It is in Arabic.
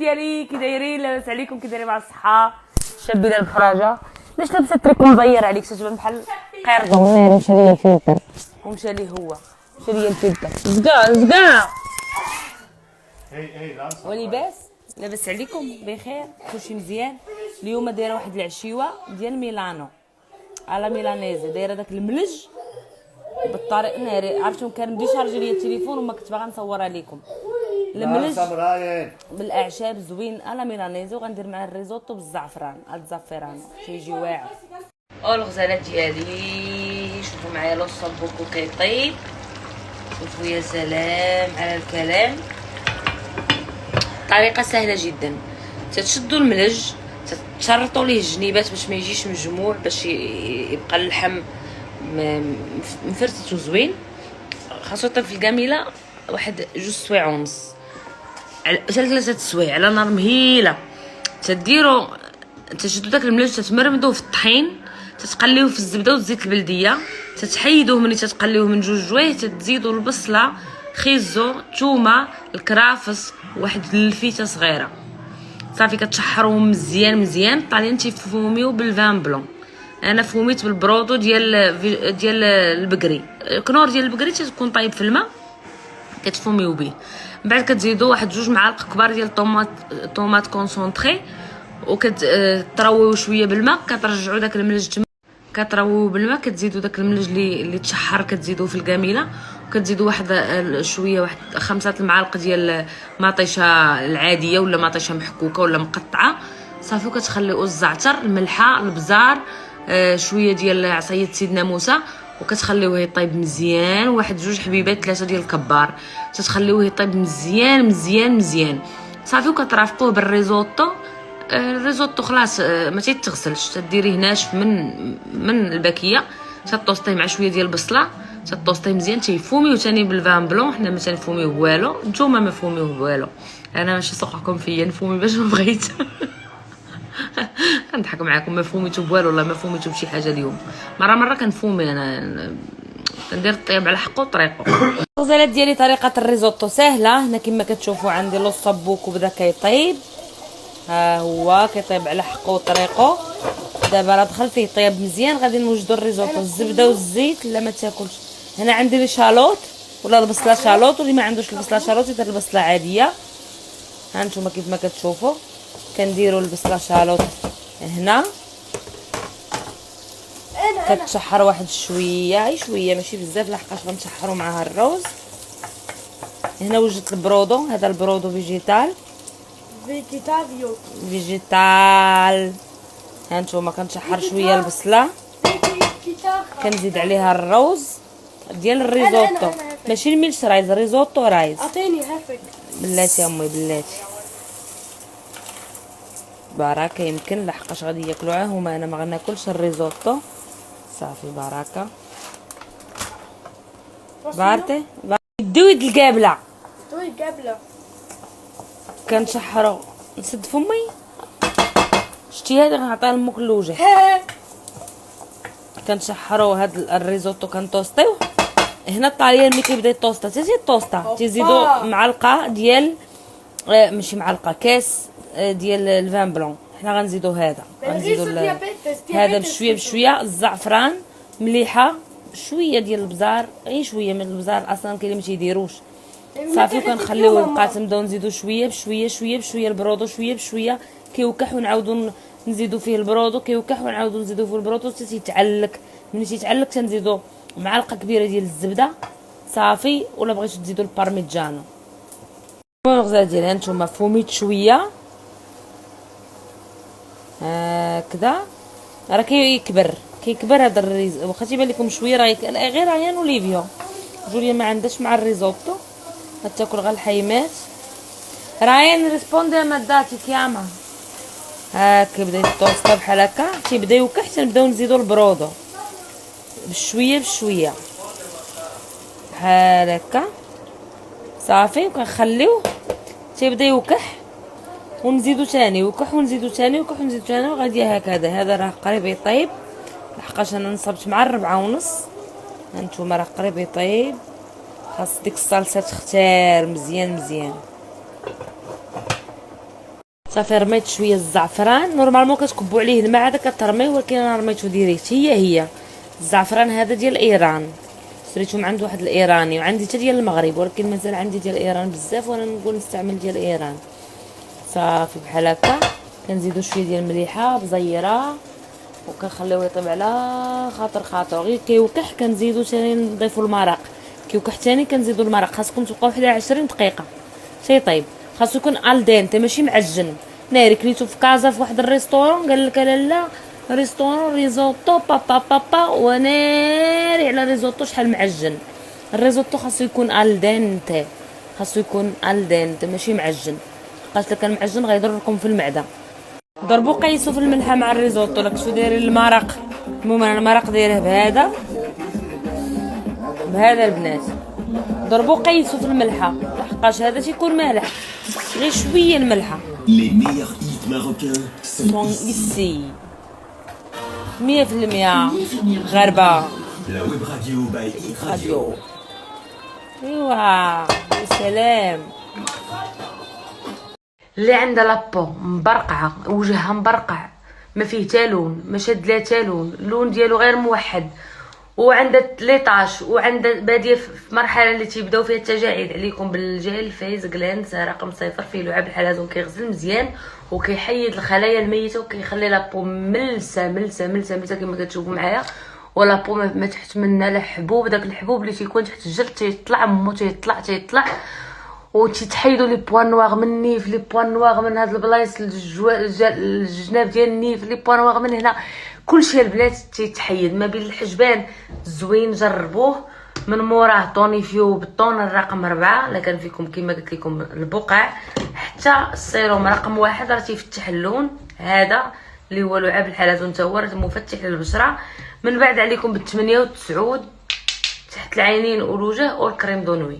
ديالي كي دايرين؟ لاباس عليكم؟ كي دايرين مع الصحه؟ شابين البراجه. علاش لابسه تريكو مغير عليك؟ تتبان بحال قرده. والله مشى ليا الفلتر. ومشى ليه هو، مشى ليا الفلتر. زكا ولباس لاباس عليكم؟ بخير؟ كلشي مزيان؟ اليوم دايره واحد العشيوه ديال ميلانو على ميلانيزي، دايره داك الملج بالطريق ناري. عرفتم كان ديشارجي ليا التليفون وما كنت باغا نصور عليكم. الملج بالاعشاب زوين على ميلانيزي، وغندير معاه الريزوتو بالزعفران الزعفران تيجي واعر. الغزاله ديالي شوفوا معايا لو صبوكو كيطيب. شوفوا يا سلام على الكلام. طريقه سهله جدا. تتشدوا الملج، تشرطوا ليه الجنيبات باش ما يجيش مجموع، باش يبقى اللحم مفرتت وزوين. خاصو يطيب في الكاميله واحد 2 سوايع ونص حتى 3 سوايع على نار مهيله. تديروا تشدوا داك الملج، تتمرمدوه في الطحين، تتقليوه في الزبده والزيت البلديه، تتحيدوه ملي تتقليوه من 2 جوايه. تزيدوا البصله، خيزو، الثومه، الكرافس، واحد الفيته صغيره. صافي كتشحروهم مزيان مزيان. الطاليان تيفوميو بالفان بلون، انا فوميت بالبرودو ديال البقري. كنور ديال البقري تكون طايب في الماء كتفوميو به. من بعد كتزيدوا واحد 2 معالق كبار ديال طوماط كونسونطري، وكترويو شويه بالماء. كترجعوا داك الملج تما كترويو بالماء. كتزيدوا داك الملج اللي تشحر كتزيدوه في الكاميله، وكتزيدوا واحد شويه، واحد 5 المعالق ديال مطيشه العاديه ولا مطيشه محكوكه ولا مقطعه. صافي وكتخليو الزعتر، الملحه، البزار، شويه ديال عصايه سيدنا موسى، وكتخليوه يطيب مزيان. واحد 2 حبيبات 3 ديال الكبار. تتخليوه يطيب مزيان مزيان مزيان. صافي وكترافقوه بالريزوتو. الريزوتو خلاص ما تيتغسلش، تديريه ناشف من الباكيه. تطوسطيه مع شويه ديال البصله، تطوسطيه مزيان. تيفوميو ثاني بالفان بلون. حنا ما تنفوميوه والو، نتوما ما فوميوه والو. انا ماشي سوقكم فيا نفومي باش ما بغيت. كنضحك معاكم. ما فوميتو بوالو ولا ما فوميتو بشي حاجه اليوم. مره كنفومي انا كندير الطيب على حقه وطريقه. الغزالات ديالي طريقه الريزوتو سهله. هنا كما كتشوفوا عندي لو صبوكو بدا كيطيب. ها هو كيطيب على حقه وطريقه. دابا راه دخل فيه طيب مزيان. غادي نوجدوا الريزوتو، الزبده والزيت لا ما تاكلش. هنا عندي لي شالوط ولا البصله شالوط، واللي ما عندوش البصله شالوط يدير البصله عاديه. ها نتوما كيف ما كتشوفوا كنديروا البصله شالوط. هنا كتشحر واحد شويه ماشي بزاف لحقاش غنشحروا معاها الروز. هنا وجدت البرودو، هذا البرودو فيجيتال. هانتوما كنشحر شويه البصله، كنزيد عليها الروز ديال الريزوتو، ماشي الميلش رايز، الريزوتو رايز. عطيني هافك بلاتي امي بلاتي بركه. يمكن لحقاش غادي ياكلوها هما، انا ما غناكلش الريزوتو. صافي بركه. بارتي دويد القابله كنشحرو. نسد فمي. شتي هذه غنعطيها لامك اللوجه. كنشحرو هاد الريزوتو كنطوسطيوه. هنا الطاليان ملي كيبدا يطوسطا تزيد الطوسطه، تيزيدوا معلقه ديال ماشي معلقه، كاس ديال الفان بلون. حنا غنزيدو هذا، غنزيدو هذا بشويه الزعفران، مليحه، شويه ديال البزار، غير شويه من البزار اصلا كاين اللي ما تيديروش. صافي وكنخليوه يبقى. تنبداو نزيدو شويه بشويه البرودو، شويه بشويه كيوكح، ونعاودو نزيدو فيه البرودو، كيوكح ونعاودو نزيدو فيه البرودو حتى تيتعلق. ملي تيتعلق تنزيدو معلقه كبيره ديال الزبده. صافي ولا بغيتو تزيدو البارميجانو. الغزال ديالي هانتوما فوميت شويه هكذا. راه كيكبر هذا الريز. واخا تيبان لكم شويه راه غير عيان اوليفيو. جوليا ما عندهاش مع الريزوتو، غتاكل غير الحيمات. راين ريسبوندي مداتي كياما. هاك بدا يطوسطا بحال هكا، تيبدا يوكح. تنبداو نزيدو البرودو بشويه بحال هكا. صافي وكنخليوه تيبدا يوكح، ونزيدو ثاني يوكح، ونزيدو ثاني يوكح، ونزيدو ثاني، وغادي هكذا. هذا راه قريب يطيب لحقاش انا نصبت مع 4:30. هانتوما راه قريب يطيب. خاص ديك الصلصه تختار مزيان. صافي رميت شويه الزعفران. نورمالمون كتكبوا عليه الماء عاد كترميه، ولكن انا رميته ديريكت. هي الزعفران هذا ديال ايران، شريته من عند واحد الايراني، وعندي حتى ديال المغرب، ولكن مازال عندي ديال ايران بزاف، وانا نقول نستعمل ديال ايران. صافي بحال هكا كنزيدو شويه ديال المليحه بزيره، وكنخليوه يطيب على خاطر غير كيوكح كنزيدو ثاني نضيفو المرق. كيوكح ثاني كنزيدو المرق. خاصكم تبقاو واحد 20 دقيقه تيطيب. خاصو يكون الدنت ماشي معجن. ناري كليتو في كازا في واحد الريستورون قال لك لالا ريستورون ريزوتو بابا بابا، وناري على ريزوتو شحال معجن. الريزوتو خاصو يكون الدنت، خاصو يكون الدنت ماشي معجن. بقاش كان معجن غيضركم في المعده. ضربوا قيسوا في الملحه مع الريزوتو. لك شو دايرين المرق؟ المهم انا المرق دايره بهذا البنات. ضربوا قيسوا في الملحه، لحقاش هذا تيكون مالح، غير شويه الملحه. Les meilleurs hits marocains سون ici 100% غربه. La web radio by Hit Radio. راديو. ايوا يا سلام. اللي عندها لابو مبرقعه، وجهها مبرقع، ما فيه تا لون، ما شاد لا تا لون، اللون ديالو غير موحد، وعندها ليطاش، وعندها باديه في مرحله اللي تيبداو فيها التجاعيد. عليكم بالجيل فايز جلانس رقم 0 فيه لعاب الحلزون، كيغسل مزيان وكيحيد الخلايا الميته وكيخلي لابو ملسه ملسه ملسه ملسه كما كتشوفوا معايا. ولابو ما تحت منها لا حبوب، داك الحبوب اللي تيكون تحت الجلد تيطلع مو تيطلع وتيتحيدوا لي بوان نواغ من النيف، لي بوان نواغ من هاد البلايص الجناب ديال النيف، لي بوان نواغ من هنا، كلشي البنات تيتحيد ما بين الحجبان. زوين جربوه. من موراه طونيفيو بالطون الرقم 4 الا كان فيكم كما قلت لكم البقع، حتى السيروم رقم 1 راه تيفتح اللون هذا اللي هو لعاب الحلزون، تا هو راه مفتح للبشره. من بعد عليكم بال8 و9 تحت العينين والوجه والكريم دونوي.